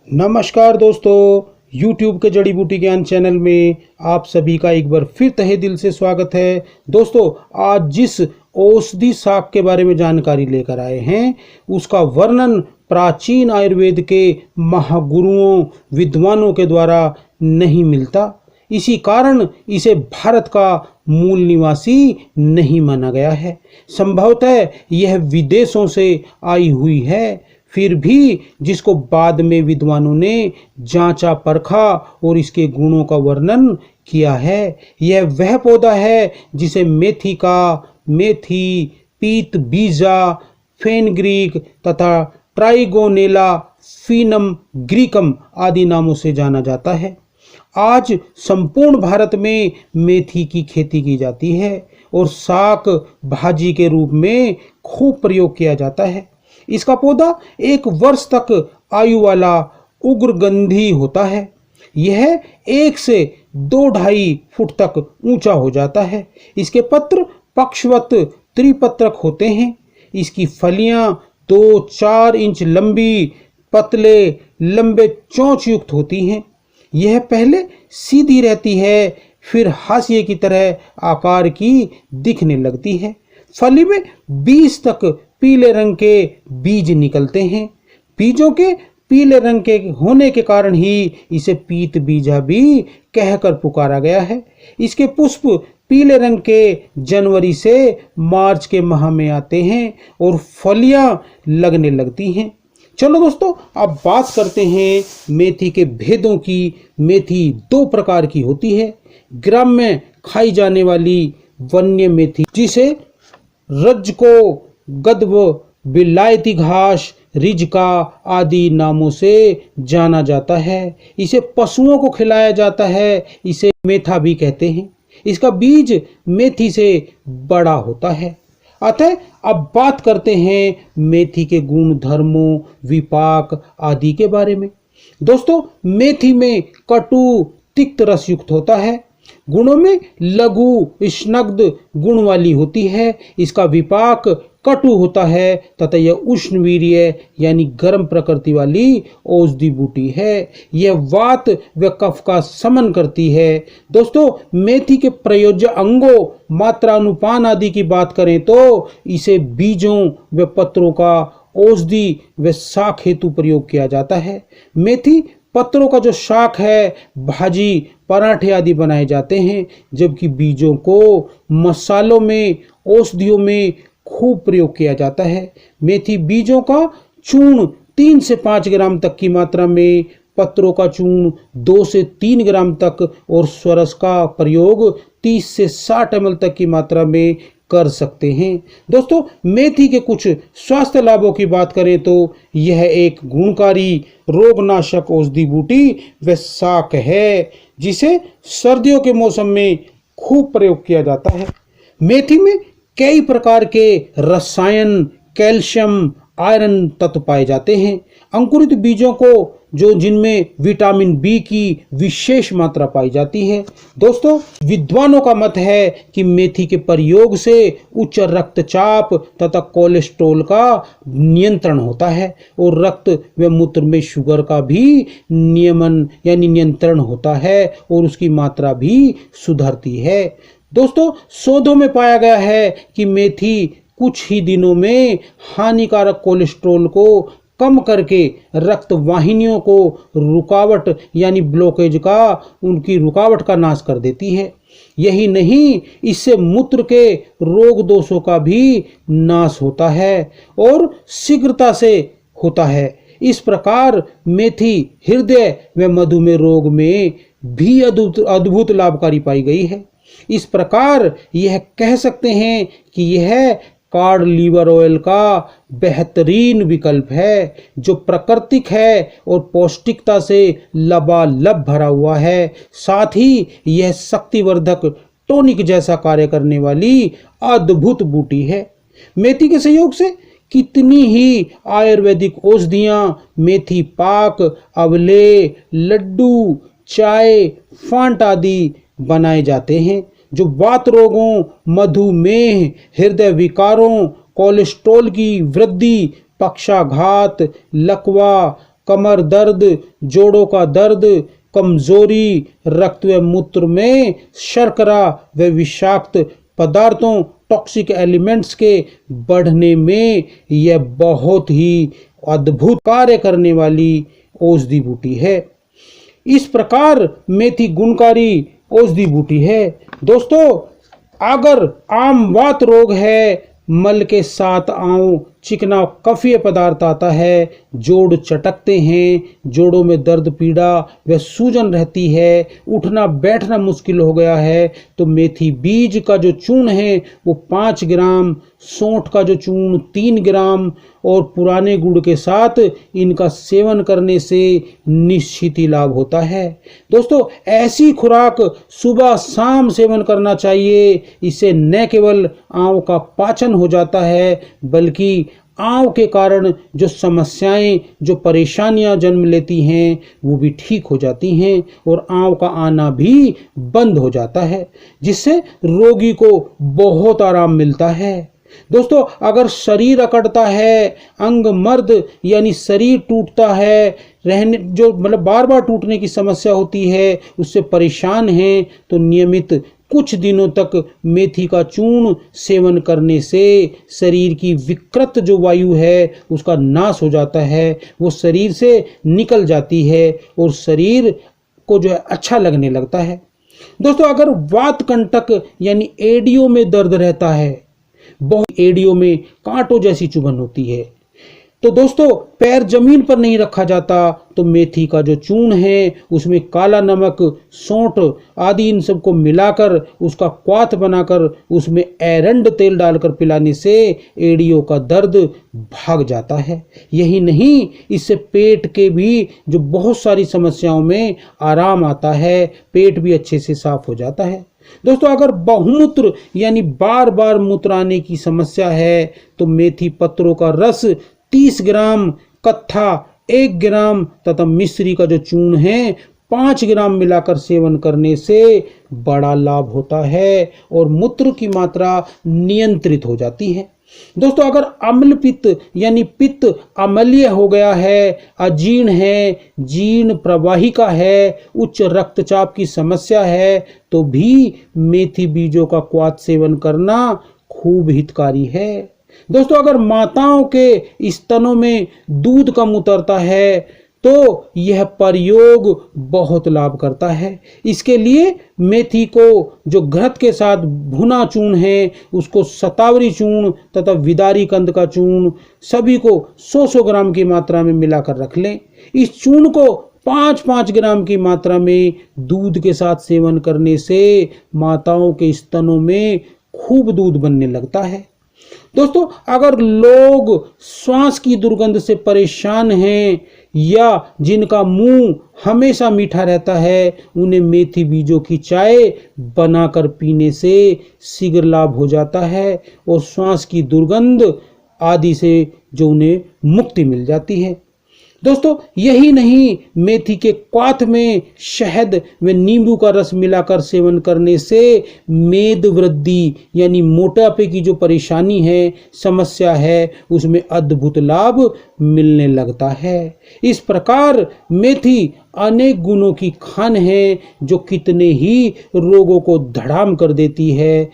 नमस्कार दोस्तों, YouTube के जड़ी बूटी ज्ञान चैनल में आप सभी का एक बार फिर तहे दिल से स्वागत है। दोस्तों, आज जिस औषधि शाक के बारे में जानकारी लेकर आए हैं उसका वर्णन प्राचीन आयुर्वेद के महागुरुओं विद्वानों के द्वारा नहीं मिलता। इसी कारण इसे भारत का मूल निवासी नहीं माना गया है। संभवतः यह विदेशों से आई हुई है। फिर भी जिसको बाद में विद्वानों ने जांचा परखा और इसके गुणों का वर्णन किया है, यह वह पौधा है जिसे मेथी, पीत बीजा, फेनग्रीक तथा ट्राइगोनेला फिनम ग्रीकम आदि नामों से जाना जाता है। आज संपूर्ण भारत में मेथी की खेती की जाती है और शाक भाजी के रूप में खूब प्रयोग किया जाता है। इसका पौधा 1 वर्ष तक आयु वाला उग्रगंधी होता है। यह 1 से 2-2.5 फुट तक ऊंचा हो जाता है। इसके पत्र पक्षवत त्रिपत्रक होते हैं। इसकी फलियां 2-4 इंच लंबी, पतले, लंबे चोंच युक्त होती हैं। यह पहले सीधी रहती है, फिर हाशिए की तरह आकार की दिखने लगती है। फली में 20 तक पीले रंग के बीज निकलते हैं। बीजों के पीले रंग के होने के कारण ही इसे पीत बीजा भी कहकर पुकारा गया है। इसके पुष्प पीले रंग के जनवरी से मार्च के माह में आते हैं और फलियां लगने लगती हैं। चलो दोस्तों, अब बात करते हैं मेथी के भेदों की। मेथी 2 प्रकार की होती है। ग्राम में खाई जाने वाली वन्य मेथी, जिसे रज्जको, गदव, विलायती घास, रिजका आदि नामों से जाना जाता है। इसे पशुओं को खिलाया जाता है। इसे मेथा भी कहते हैं। इसका बीज मेथी से बड़ा होता है। अतः अब बात करते हैं मेथी के गुण धर्मों, विपाक आदि के बारे में। दोस्तों, मेथी में कटु तिक्त रस युक्त होता है। गुणों में लघु स्नग्ध गुण वाली होती है। इसका विपाक कटु होता है तथा यह उष्ण वीर्य यानी गर्म प्रकृति वाली औषधि बूटी है। यह वात व कफ का समन करती है। दोस्तों, मेथी के प्रयोज्य अंगों, मात्रा, अनुपान आदि की बात करें तो इसे बीजों व पत्रों का औषधि व शाक हेतु प्रयोग किया जाता है। मेथी पत्रों का जो शाक है, भाजी, पराठे आदि बनाए जाते हैं, जबकि बीजों को मसालों में, औषधियों में खूब प्रयोग किया जाता है। मेथी बीजों का चूर्ण 3 से 5 ग्राम तक की मात्रा में, पत्रों का चूर्ण 2 से 3 ग्राम तक और स्वरस का प्रयोग 30 से 60 ml तक की मात्रा में कर सकते हैं। दोस्तों, मेथी के कुछ स्वास्थ्य लाभों की बात करें तो यह एक गुणकारी रोगनाशक औषधि बूटी व शाक है, जिसे सर्दियों के मौसम में खूब प्रयोग किया जाता है। मेथी में कई प्रकार के रसायन, कैल्शियम, आयरन तत्व पाए जाते हैं। अंकुरित बीजों को जिनमें विटामिन बी की विशेष मात्रा पाई जाती है। दोस्तों, विद्वानों का मत है कि मेथी के प्रयोग से उच्च रक्तचाप तथा कोलेस्ट्रॉल का नियंत्रण होता है और रक्त व मूत्र में शुगर का भी नियमन यानी नियंत्रण होता है और उसकी मात्रा भी सुधरती है। दोस्तों, शोधों में पाया गया है कि मेथी कुछ ही दिनों में हानिकारक कोलेस्ट्रॉल को कम करके रक्त वाहिनियों को रुकावट यानी ब्लॉकेज का, उनकी रुकावट का नाश कर देती है। यही नहीं, इससे मूत्र के रोग दोषों का भी नाश होता है और शीघ्रता से होता है। इस प्रकार मेथी हृदय व मधुमेह रोग में भी अद्भुत लाभकारी पाई गई है। इस प्रकार यह कह सकते हैं कि यह कॉड लीवर ऑयल का बेहतरीन विकल्प है, जो प्राकृतिक है और पौष्टिकता से लबालब भरा हुआ है। साथ ही यह शक्तिवर्धक टॉनिक जैसा कार्य करने वाली अद्भुत बूटी है। मेथी के सहयोग से कितनी ही आयुर्वेदिक औषधियां, मेथी पाक, अवले, लड्डू, चाय, फांट आदि बनाए जाते हैं, जो वात रोगों, मधुमेह, हृदय विकारों, कोलेस्ट्रॉल की वृद्धि, पक्षाघात, लकवा कमर दर्द, जोड़ों का दर्द, कमजोरी, रक्त व मूत्र में शर्करा व विषाक्त पदार्थों टॉक्सिक एलिमेंट्स के बढ़ने में यह बहुत ही अद्भुत कार्य करने वाली औषधि बूटी है। इस प्रकार मेथी गुणकारी औषधि बूटी है। दोस्तों, अगर आम वात रोग है, मल के साथ आंव, चिकना कफीय पदार्थ आता है, जोड़ चटकते हैं, जोड़ों में दर्द पीड़ा व सूजन रहती है, उठना बैठना मुश्किल हो गया है, तो मेथी बीज का जो चूर्ण है वो 5 ग्राम, सौंठ का जो चूर्ण 3 ग्राम और पुराने गुड़ के साथ इनका सेवन करने से निश्चित ही लाभ होता है। दोस्तों, ऐसी खुराक सुबह शाम सेवन करना चाहिए। इससे न केवल आंव का पाचन हो जाता है, बल्कि आंव के कारण जो समस्याएं, जो परेशानियां जन्म लेती हैं वो भी ठीक हो जाती हैं और आंव का आना भी बंद हो जाता है, जिससे रोगी को बहुत आराम मिलता है। दोस्तों, अगर शरीर अकड़ता है, अंग मर्द यानी शरीर टूटता है, रहने जो मतलब बार बार टूटने की समस्या होती है, उससे परेशान हैं, तो नियमित कुछ दिनों तक मेथी का चूर्ण सेवन करने से शरीर की विकृत जो वायु है उसका नाश हो जाता है, वो शरीर से निकल जाती है और शरीर को जो है अच्छा लगने लगता है। दोस्तों, अगर वात कंटक यानी एड़ियों में दर्द रहता है, बहुत एड़ियों में कांटों जैसी चुभन होती है, तो दोस्तों पैर जमीन पर नहीं रखा जाता, तो मेथी का जो चूर्ण है उसमें काला नमक, सौंठ आदि इन सबको मिलाकर उसका क्वाथ बनाकर उसमें एरंड तेल डालकर पिलाने से एड़ियों का दर्द भाग जाता है। यही नहीं, इससे पेट के भी जो बहुत सारी समस्याओं में आराम आता है, पेट भी अच्छे से साफ हो जाता है। दोस्तों, अगर बहुमूत्र यानी बार बार मूत्र आने की समस्या है, तो मेथी पत्रों का रस 30 ग्राम, कत्था 1 ग्राम तथा मिश्री का जो चूर्ण है 5 ग्राम मिलाकर सेवन करने से बड़ा लाभ होता है और मूत्र की मात्रा नियंत्रित हो जाती है। दोस्तों, अगर अम्ल पित्त यानी पित्त अम्लीय हो गया है, अजीर्ण है, जीर्ण प्रवाहिका है, उच्च रक्तचाप की समस्या है, तो भी मेथी बीजों का क्वाथ सेवन करना खूब हितकारी है। दोस्तों, अगर माताओं के स्तनों में दूध कम उतरता है, तो यह प्रयोग बहुत लाभ करता है। इसके लिए मेथी को जो घृत के साथ भुना चूर्ण है, उसको शतावरी चूर्ण तथा विदारी कंद का चूर्ण सभी को 100-100 ग्राम की मात्रा में मिलाकर रख लें। इस चूर्ण को 5-5 ग्राम की मात्रा में दूध के साथ सेवन करने से माताओं के स्तनों में खूब दूध बनने लगता है। दोस्तों, अगर लोग श्वास की दुर्गंध से परेशान हैं या जिनका मुंह हमेशा मीठा रहता है, उन्हें मेथी बीजों की चाय बनाकर पीने से शीघ्र लाभ हो जाता है और श्वास की दुर्गंध आदि से जो उन्हें मुक्ति मिल जाती है। दोस्तों, यही नहीं, मेथी के क्वाथ में शहद व नींबू का रस मिलाकर सेवन करने से मेद वृद्धि यानी मोटापे की जो परेशानी है, समस्या है, उसमें अद्भुत लाभ मिलने लगता है। इस प्रकार मेथी अनेक गुणों की खान है जो कितने ही रोगों को धड़ाम कर देती है।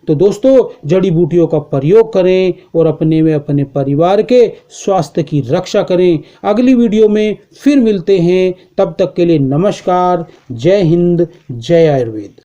तो दोस्तों, जड़ी बूटियों का प्रयोग करें और अपने व अपने परिवार के स्वास्थ्य की रक्षा करें। अगली वीडियो में फिर मिलते हैं, तब तक के लिए नमस्कार। जय हिंद, जय आयुर्वेद।